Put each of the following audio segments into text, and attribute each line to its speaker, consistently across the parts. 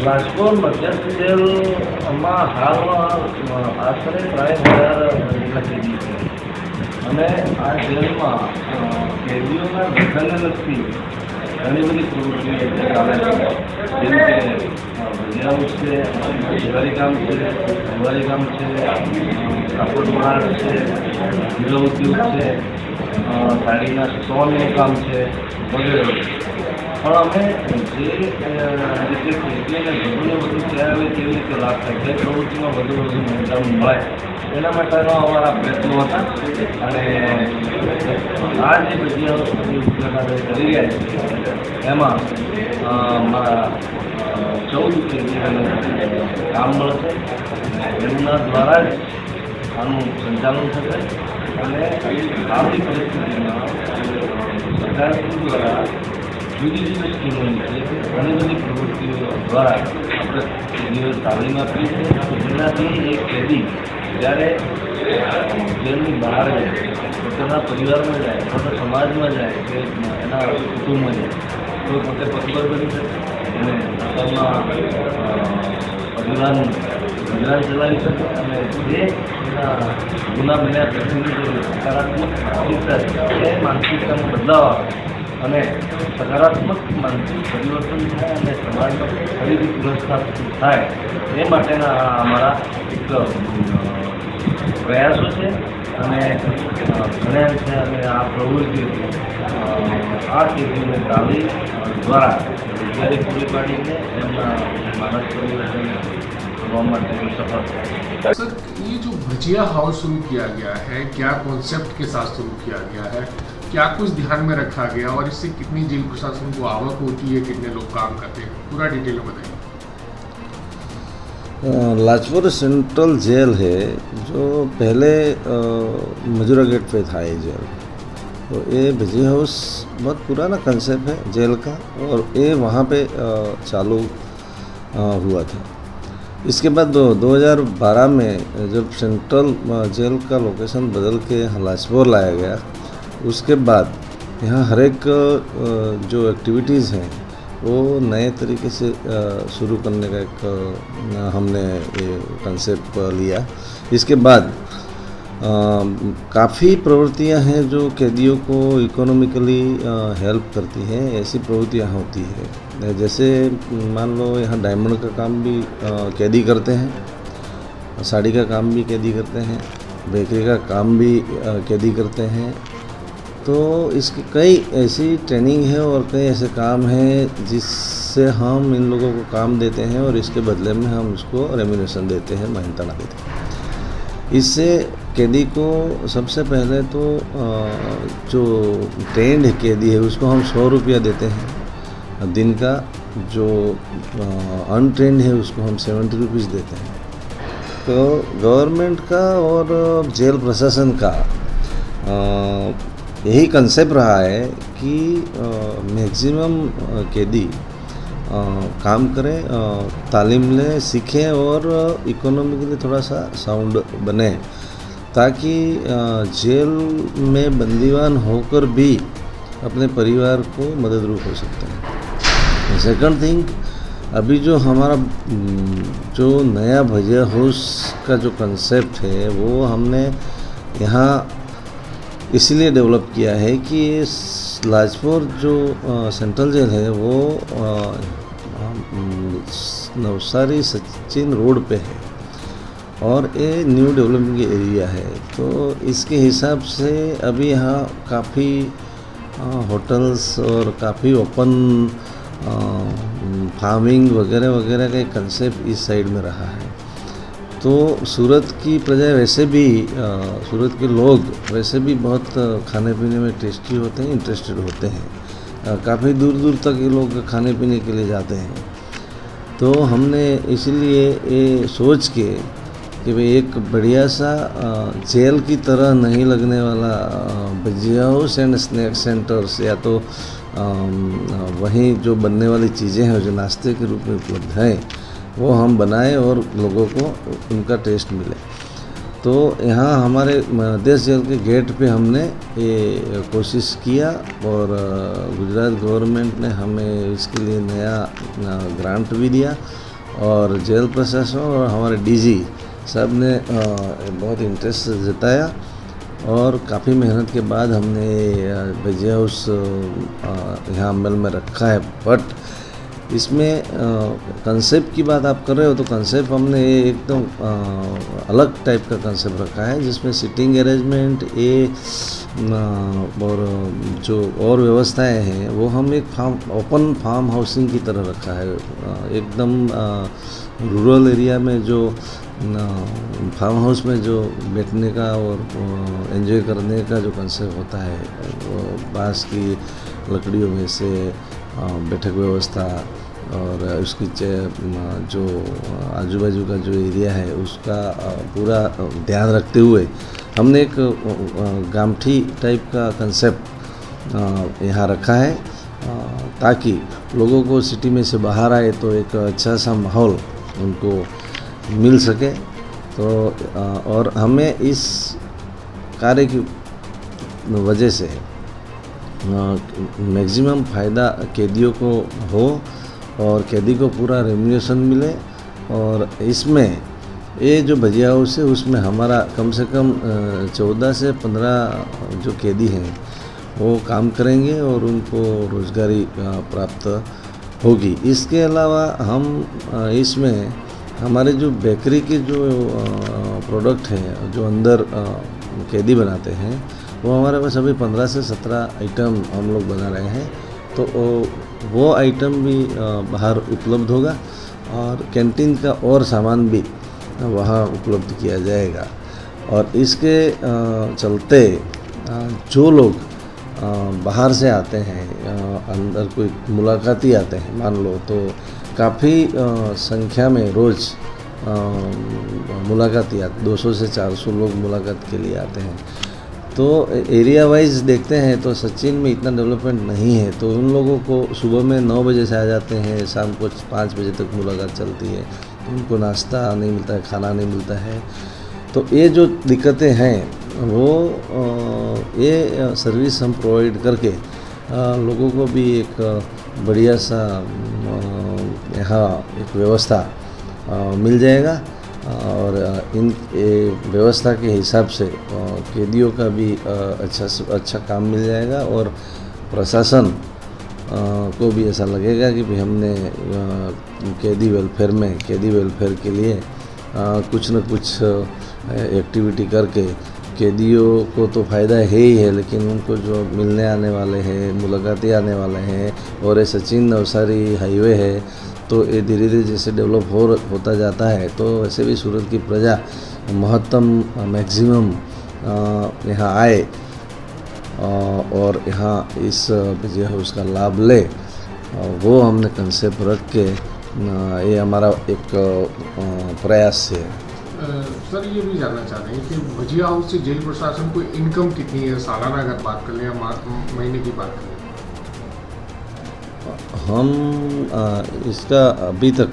Speaker 1: રાજકોટ મધ્યસ્થ જેલમાં હાલમાં આશરે 3,000 જેટલા કેદી છે અને આ જેલમાં કેદીઓના દખલને લગતી ઘણી બધી પ્રવૃત્તિઓ ચાલે છે. જેમ કે ભજીયા હાઉસ છે, દિવાળી કામ છે, દિવાળી કામ છે, કાપડ માર્ગ છે, ગૃહ ઉદ્યોગ છે, સાડીના સ્ટોલનું કામ છે વગેરે. પણ અમે જે રીતે ખેતીને વધુને વધુ શેર આવે તેવી રીતે લાભ થાય તે પ્રવૃત્તિમાં વધુ મહેનતાણું મળે એના માટેનો અમારા પ્રયત્નો હતા. અને આ જે ભજીયા ઉદ્યોગ કરી રહ્યા છે એમાં 14 કેદીઓને કામ મળશે. એમના દ્વારા જ આનું સંચાલન થશે અને આવી પરિસ્થિતિમાં સરકાર દ્વારા જુદી જુદી સ્કીમોની છે ઘણી બધી પ્રવૃત્તિઓ દ્વારા આપણે કેદીઓ તાલીમ આપી છે. જેનાથી એક કેદી જ્યારે જેલની બહાર જાય, પોતાના પરિવારમાં જાય, પોતાના સમાજમાં જાય કે એના કુટુંબમાં જાય તો પોતે પગભર બની શકે અને પોતાના પરિવારનું ગુજરાન ચલાવી શકે અને જે એના ગુના બન્યા પછીની જે સકારાત્મક માનસિકતા છે એ માનસિકતાનો બદલાવ આવે અને સકારાત્મક માનસિક પરિવર્તન થાય અને સમાજમાં ફરીથી પુનઃસ્થાપિત થાય એ માટેના અમારા એક પ્રયાસો છે. અને ઘણા છે અને આ પ્રવૃત્તિઓ આ કેદીઓને તાલીમ દ્વારા રોજગારી પૂરી પાડીને એમના માનસ પરિવર્તન કરવા માટે સફળ થાય.
Speaker 2: सर, ये जो भजिया हाउस शुरू किया गया है, क्या कॉन्सेप्ट के साथ शुरू किया गया है, क्या कुछ ध्यान में रखा गया और इससे कितनी जेल प्रशासन को आवक होती है, कितने लोग काम करते हैं, पूरा डिटेल में बताइए.
Speaker 3: लाजपुर सेंट्रल जेल है जो पहले मजूरा गेट पे था ये जेल. तो ये भजिया हाउस बहुत पुराना कंसेप्ट है जेल का और ये वहाँ पे चालू हुआ था. इसके बाद 2012 में जब सेंट्रल जेल का लोकेशन बदल के लाजपुर लाया गया, उसके बाद यहाँ हर एक जो एक्टिविटीज़ हैं वो नए तरीके से शुरू करने का एक हमने ये कंसेप्ट लिया. इसके बाद काफ़ी प्रवृत्तियां हैं जो कैदियों को इकोनॉमिकली हेल्प करती हैं. ऐसी प्रवृत्तियां होती है जैसे मान लो यहाँ डायमंड का काम भी कैदी करते हैं, साड़ी का काम भी कैदी करते हैं, बेकरी का काम भी कैदी करते हैं. तो इसकी कई ऐसी ट्रेनिंग है और कई ऐसे काम हैं जिससे हम इन लोगों को काम देते हैं और इसके बदले में हम उसको रेम्यूनरेशन देते हैं, मेहनताना देते हैं. इससे कैदी को सबसे पहले तो जो ट्रेंड कैदी है उसको हम 100 रुपया देते हैं दिन का. जो अनट्रेंड है उसको हम 70 रुपीज़ देते हैं. तो गवर्नमेंट का और जेल प्रशासन का यही कंसेप्ट रहा है कि मैक्सिमम कैदी काम करें, तालीम लें, सीखें और इकोनॉमी के लिए थोड़ा सा साउंड बने ताकि जेल में बंदीवान होकर भी अपने परिवार को मददरूप हो सकते हैं. सेकंड थिंग, अभी जो हमारा जो नया भजिया हाउस का जो कंसेप्ट है वो हमने यहाँ इसलिए डेवलप किया है कि लाजपुर जो सेंट्रल जेल है वो नवसारी सचिन रोड पे है और ये न्यू डेवलपमेंट एरिया है. तो इसके हिसाब से अभी यहाँ काफ़ी होटल्स और काफ़ी ओपन फार्मिंग वगैरह वगैरह का एक कंसेप्ट इस साइड में रहा है. तो सूरत की प्रजा वैसे भी सूरत के लोग वैसे भी बहुत खाने पीने में टेस्टी होते हैं, इंटरेस्टेड होते हैं. काफ़ी दूर दूर तक ये लोग खाने पीने के लिए जाते हैं. तो हमने इसीलिए ये सोच के कि भाई एक बढ़िया सा जेल की तरह नहीं लगने वाला भजिया हाउस एंड स्नैक सेंटर्स या तो वहीं जो बनने वाली चीज़ें हैं जो नाश्ते के रूप में उपलब्ध हैं वो हम बनाएं और लोगों को उनका टेस्ट मिले. तो यहाँ हमारे मध्य जेल के गेट पे हमने ये कोशिश किया और गुजरात गवर्नमेंट ने हमें इसके लिए नया ग्रांट भी दिया और जेल प्रशासन और हमारे डीजी सब ने बहुत इंटरेस्ट जताया और काफ़ी मेहनत के बाद हमने भजिया हाउस यहाँ अमल में रखा है। बट इसमें कंसेप्ट की बात आप कर रहे हो तो कंसेप्ट हमने एकदम अलग टाइप का कंसेप्ट रखा है, जिसमें सिटिंग अरेंजमेंट और जो और व्यवस्थाएं हैं वो हम एक ओपन फार्म हाउसिंग की तरह रखा है। एकदम रूरल एरिया में जो फार्म हाउस में जो बैठने का और एंजॉय करने का जो कंसेप्ट होता है, वो बांस की लकड़ियों में से बैठक व्यवस्था और उसकी जो आजू बाजू का जो एरिया है उसका पूरा ध्यान रखते हुए हमने एक गामठी टाइप का कंसेप्ट यहाँ रखा है, ताकि लोगों को सिटी में से बाहर आए तो एक अच्छा सा माहौल उनको मिल सके। तो और हमें इस कार्य की वजह से मैक्सिमम फ़ायदा कैदियों को हो और कैदी को पूरा रेम्युनेशन मिले। और इसमें ये जो भजिया हाउस है उसमें हमारा कम से कम 14 से 15 जो कैदी हैं वो काम करेंगे और उनको रोज़गारी प्राप्त होगी। इसके अलावा हम इसमें हमारे जो बेकरी के जो प्रोडक्ट हैं जो अंदर कैदी बनाते हैं वो हमारे पास अभी 15 से 17 आइटम हम लोग बना रहे हैं। तो वो आइटम भी बाहर उपलब्ध होगा और कैंटीन का और सामान भी वहाँ उपलब्ध किया जाएगा। और इसके चलते जो लोग बाहर से आते हैं, अंदर कोई मुलाकाती आते हैं मान लो, तो काफ़ी संख्या में रोज़ मुलाकाती 200 से 400 लोग मुलाकात के लिए आते हैं। तो एरिया वाइज देखते हैं तो सचिन में इतना डेवलपमेंट नहीं है, तो उन लोगों को सुबह में 9 बजे से आ जाते हैं, शाम को 5 बजे तक मुलाकात चलती है, उनको नाश्ता नहीं मिलता है, खाना नहीं मिलता है। तो ये जो दिक्कतें हैं वो ये सर्विस हम प्रोवाइड करके लोगों को भी एक बढ़िया सा यहाँ एक व्यवस्था मिल जाएगा। और इन व्यवस्था के हिसाब से कैदियों का भी अच्छा काम मिल जाएगा और प्रशासन को भी ऐसा लगेगा कि भाई हमने कैदी वेलफेयर के लिए कुछ न कुछ एक्टिविटी करके कैदियों को तो फ़ायदा है ही है, लेकिन उनको जो मिलने आने वाले हैं, मुलाकाती आने वाले हैं, और ये सचिन नवसारी हाईवे है तो ये धीरे धीरे जैसे डेवलप होता जाता है तो वैसे भी सूरत की प्रजा महत्तम मैक्सिमम यहाँ आए और यहाँ इस भजिया हाउस का लाभ ले, वो हमने कंसेप्ट रख के ये हमारा एक प्रयास है।
Speaker 2: सर ये भी जानना चाहते हैं कि भजिया हाउस से जेल प्रशासन को इनकम कितनी है सालाना, अगर बात कर लें या महीने की बात करें?
Speaker 3: हम इसका अभी तक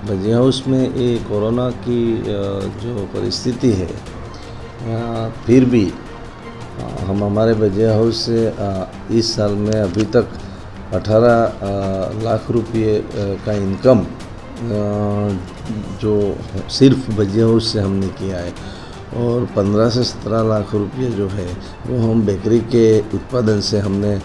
Speaker 3: भजिया हाउस में ये कोरोना की जो परिस्थिति है, फिर भी हम हमारे भजिया हाउस से इस साल में अभी तक 18 लाख रुपये का इनकम जो सिर्फ भजिया हाउस से हमने किया है, और 15 से 17 लाख रुपये जो है वो हम बेकरी के उत्पादन से हमने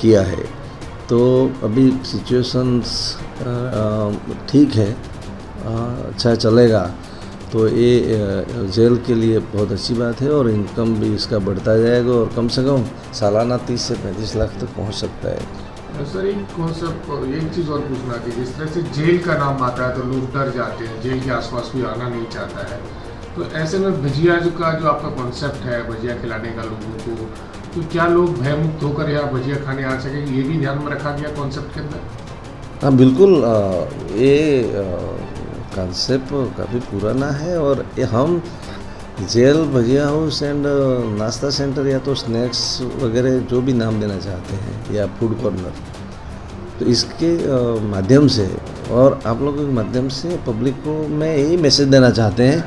Speaker 3: किया है। तो अभी सिचुएशंस ठीक है, अच्छा चलेगा, तो ये जेल के लिए बहुत अच्छी बात है और इनकम भी इसका बढ़ता जाएगा और कम से कम सालाना 30 से 35 लाख तक पहुंच सकता है।
Speaker 2: सर एक कॉन्सेप्ट, एक चीज़ और पूछना थी, जिस तरह से जेल का नाम आता है तो लोग डर जाते हैं, जेल के आसपास कोई आना नहीं चाहता है, तो ऐसे में भजिया का जो आपका कॉन्सेप्ट है भजिया खिलाने का लोगों को, तो क्या लोग भयमुक्त होकर यहाँ भजिया खाने आ सकेंगे, ये भी ध्यान में रखा गया कॉन्सेप्ट के अंदर?
Speaker 3: हाँ बिल्कुल, ये कॉन्सेप्ट काफ़ी पुराना है और ये हम जेल भजिया हाउस एंड नाश्ता सेंटर या तो स्नैक्स वगैरह जो भी नाम देना चाहते हैं या फूड कॉर्नर, तो इसके माध्यम से और आप लोगों के माध्यम से पब्लिक को मैं यही मैसेज देना चाहते हैं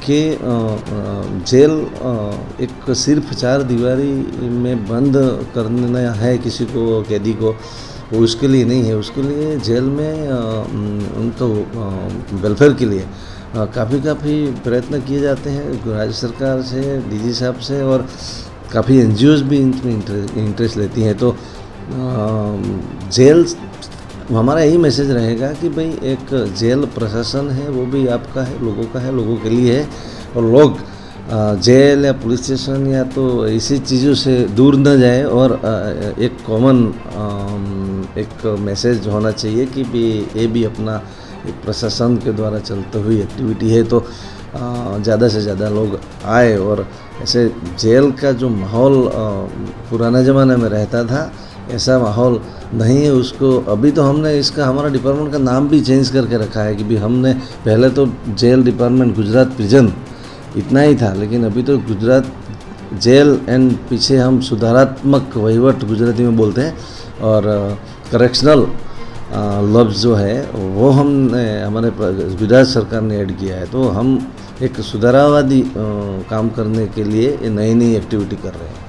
Speaker 3: कि जेल एक सिर्फ 4 दीवारी में बंद करना है किसी को, कैदी को, वो उसके लिए नहीं है। उसके लिए जेल में उनको वेलफेयर के लिए काफ़ी प्रयत्न किए जाते हैं राज्य सरकार से, डीजी साहब से, और काफ़ी एनजीओज भी इनमें इंटरेस्ट लेती हैं। तो जेल, हमारा यही मैसेज रहेगा कि भाई एक जेल प्रशासन है, वो भी आपका है, लोगों का है, लोगों के लिए है, और लोग जेल या पुलिस स्टेशन या तो ऐसी चीज़ों से दूर न जाए। और एक कॉमन एक मैसेज होना चाहिए कि भी ये भी अपना एक प्रशासन के द्वारा चलती हुई एक्टिविटी है। तो ज़्यादा से ज़्यादा लोग आए, और ऐसे जेल का जो माहौल पुराने ज़माने में रहता था, ऐसा माहौल नहीं है। उसको अभी तो हमने इसका, हमारा डिपार्टमेंट का नाम भी चेंज करके रखा है कि भी हमने पहले तो जेल डिपार्टमेंट गुजरात प्रिजन इतना ही था, लेकिन अभी तो गुजरात जेल एंड पीछे हम सुधारात्मक वहीवट गुजराती में बोलते हैं, और करेक्शनल लफ्ज़ जो है वो हमने हमारे गुजरात सरकार ने ऐड किया है। तो हम एक सुधारावादी काम करने के लिए नई एक्टिविटी कर रहे हैं।